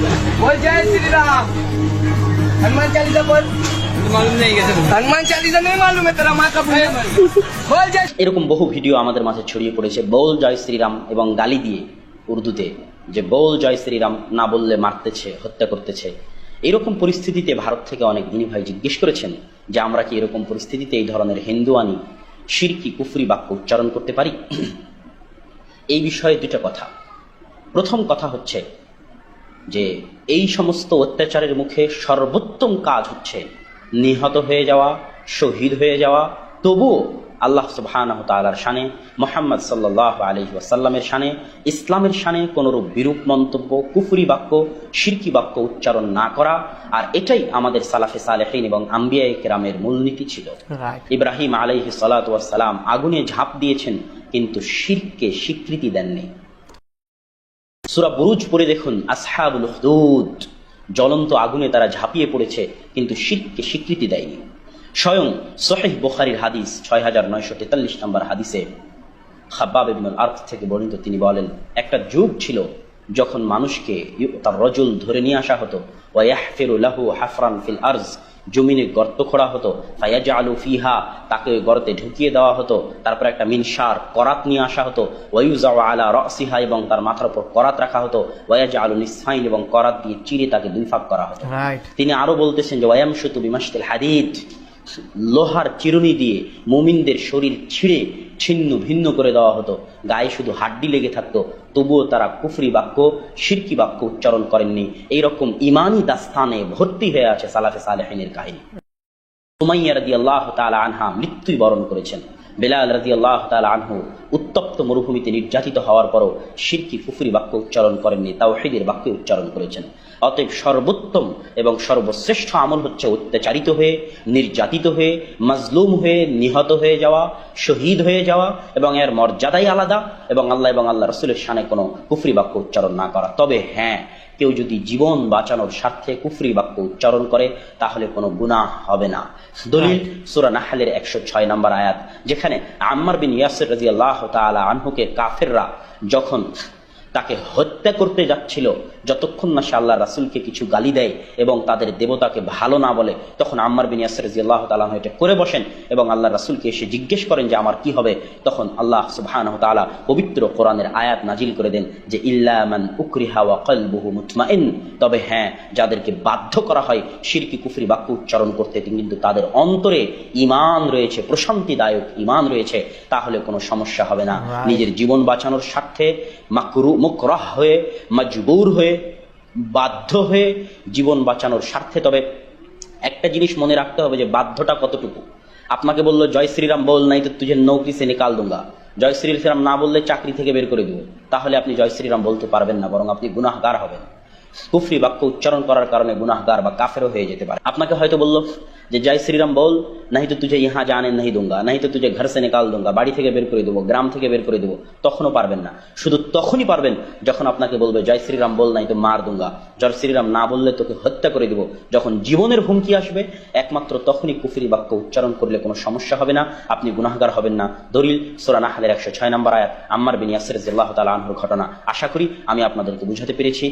बोल जय श्री राम। हनुमान चालीसा बोल। मालूम नहीं कैसे हनुमान चालीसा नहीं मालूम है तेरा माँ का बोल जय। এরকম বহু ভিডিও আমাদের মাঝে ছড়িয়ে পড়েছে বল জয় শ্রীরাম এবং গালি দিয়ে উর্দুতে যে বল জয় শ্রীরাম না বললে মারতেছে, হত্যা করতেছে। এরকম পরিস্থিতিতে ভারত থেকে অনেক দিনী ভাই জিজ্ঞেস করেছেন যে আমরা কি এরকম পরিস্থিতিতে এই ধরনের হিন্দুয়ানি শিরকি কুফরি বাক্য উচ্চারণ করতে পারি? এই বিষয়ে দুটো কথা। প্রথম কথা হচ্ছে যে এই সমস্ত অত্যাচারের মুখে সর্বোত্তম কাজ হচ্ছে নিহত হয়ে যাওয়া, শহীদ হয়ে যাওয়া। তবুও আল্লাহ সুবহানাহু ওয়া তাআলার শানে, মুহাম্মদ সাল্লাল্লাহু আলাইহি ওয়াসাল্লামের শানে, ইসলামের শানে কোনরূপ বিরূপ মন্তব্য, কুফরি বাক্য, শিরকি বাক্য উচ্চারণ না করা। আর এটাই আমাদের সালাফে সালেহিন এবং আম্বিয়ায়ে কেরামের মূলনীতি ছিল। ইব্রাহিম আলাইহিস সালাতু ওয়াস সালাম আগুনে ঝাঁপ দিয়েছেন কিন্তু শিরককে স্বীকৃতি দেননি। সূরা বুরুজ পড়ে দেখুন, আসহাবুল উখদুদ, জ্বলন্ত আগুনে তারা ঝাঁপিয়ে পড়েছে কিন্তু শিরককে স্বীকৃতি দেয়নি। স্বয়ং সহিহ বুখারীর হাদিস 6943 নম্বর হাদিসে খাব্বাব ইবনুল আরত থেকে বর্ণিত, তিনি বলেন, একটা যুগ ছিল যখন মানুষকে তার রজুল ধরে নিয়ে আসা হতো, ওয়া ইয়াহফিরু লাহু হাফরান ফিল আরজ, জমিনে গর্ত খোঁড়া হতো, ফায়াজআলু ফিহা, তাকে ওই গর্তে ঢুকিয়ে দেওয়া হতো। তারপর একটা মিনশার, করাত নিয়ে আসা হতো, ওয়ায়ুজাউ আলা রাসিহা, এবং তার মাথার উপর করাত রাখা হতো, ওয়ায়াজআলু নিসফাইন, এবং করাত দিয়ে চিরে তাকে দুই ভাগ করা হতো। তিনি আরো বলতেছেন যে ওয়ায়ামশুতু বিমাশতিল হাদিদ, লোহার চিরুনি দিয়ে মুমিনদের শরীর ছিঁড়ে ছিন্ন ভিন্ন করে দেওয়া হতো, গায়ে শুধু হাড্ডি লেগে থাকতো, তবুও তারা কুফরি বাক্য, শিরকি বাক্য উচ্চারণ করেননি। এইরকম ইমানি দাস্তানে ভর্তি হয়ে আছে সালাফে সালেহিনের কাহিনী। সুমাইয়া রাদিয়াল্লাহু তাআলা আনহা মৃত্যুই বরণ করেছেন। বেলাল রাদিয়াল্লাহু তাআলা আনহু উত্তপ্ত মরুভূমিতে নির্যাতিত হওয়ার পরও শিরকি কুফরি বাক্য উচ্চারণ করেননি, তাওহীদের বাক্য উচ্চারণ করেছেন। অতএব সর্বোত্তম এবং সর্বশ্রেষ্ঠ আমল হচ্ছে অত্যাচারিত হয়ে, নির্যাতিত হয়ে, মাজলুম হয়ে, নিহত হয়ে যাওয়া, শহীদ হয়ে যাওয়া, এবং এর মর্যাদাই আলাদা, এবং আল্লাহ এবং আল্লাহ রাসূলের শানে কোনো কুফরি বাক্য উচ্চারণ না করা। তবে হ্যাঁ, কেউ যদি জীবন বাঁচানোর স্বার্থে কুফরি বাক্য উচ্চারণ করে তাহলে কোনো গুনাহ হবে না। দলিল সূরা নাহলের 106 নম্বর আয়াত, যেখানে আম্মার বিন ইয়াসির রাদিয়াল্লাহু তাআলা আনহুকে কাফেররা যখন তাকে হত্যা করতে যাচ্ছিল, যতক্ষণ না সে আল্লাহ রাসূলকে কিছু গালি দেয় এবং তাদের দেবতাকে ভালো না বলে, তখন আম্মার বিন ইয়াসির রাদিয়াল্লাহু তাআলা এটা করে বসেন এবং আল্লাহ রাসূলকে এসে জিজ্ঞেস করেন যে আমার কি হবে। তখন আল্লাহ সুবহানাহু ওয়া তাআলা পবিত্র কোরআনের আয়াত নাজিল করে দেন যে ইল্লা মান উকরিহা ওয়া কলবুহু মুতমাইন, তবে হ্যাঁ, যাদেরকে বাধ্য করা হয় শিরকি কুফরি বাক্য উচ্চারণ করতে কিন্তু তাদের অন্তরে ঈমান রয়েছে, প্রশান্তিদায়ক ঈমান রয়েছে, তাহলে কোনো সমস্যা হবে না। নিজের জীবন বাঁচানোর স্বার্থে মুকরাহ হয়ে, মজবুর হয়ে, বাধ্য হয়ে জীবন বাঁচানোর স্বার্থে, তবে একটা জিনিস মনে রাখতে হবে যে বাধ্যটা কতটুকু। আপনাকে বললো জয় শ্রীরাম বল, নাই তো তুঝে নৌকরি সে নিকাল দুঙ্গা, জয় শ্রীরাম না বললে চাকরি থেকে বের করে দেবো, তাহলে আপনি জয় শ্রীরাম বলতে পারবেন না, বরং আপনি গুনাহগার হবেন। কুফরি বাক্য উচ্চারণ করার কারণে গুনাহগার বা কাফেরও হয়ে যেতে পারে। আপনাকে হয়তো বললো যে জয় শ্রীরাম বল, নাই তো তুঝে ইহা জানে নাহি দুঙ্গা, নাই তো তুঝে ঘর সে নিকাল দুঙ্গা, বাড়ি থেকে বের করে দেবো, গ্রাম থেকে বের করে দেবো, তখনও পারবেন না। শুধু তখনই পারবেন যখন আপনাকে বলবে জয় শ্রীরাম বল, নাই তো মার দুঙ্গা, জয় শ্রীরাম না বললে তোকে হত্যা করে দেবো, যখন জীবনের হুমকি আসবে, একমাত্র তখনই কুফরি বাক্য উচ্চারণ করলে কোনো সমস্যা হবে না, আপনি গুনাহগার হবেন না। দলিল সূরা নাহলের 106 নম্বর আয়াত, আম্মার বিন ইয়াসির রাদিয়াল্লাহু তাআলা আনহুর ঘটনা। আশা করি আমি আপনাদেরকে বুঝাতে পেরেছি।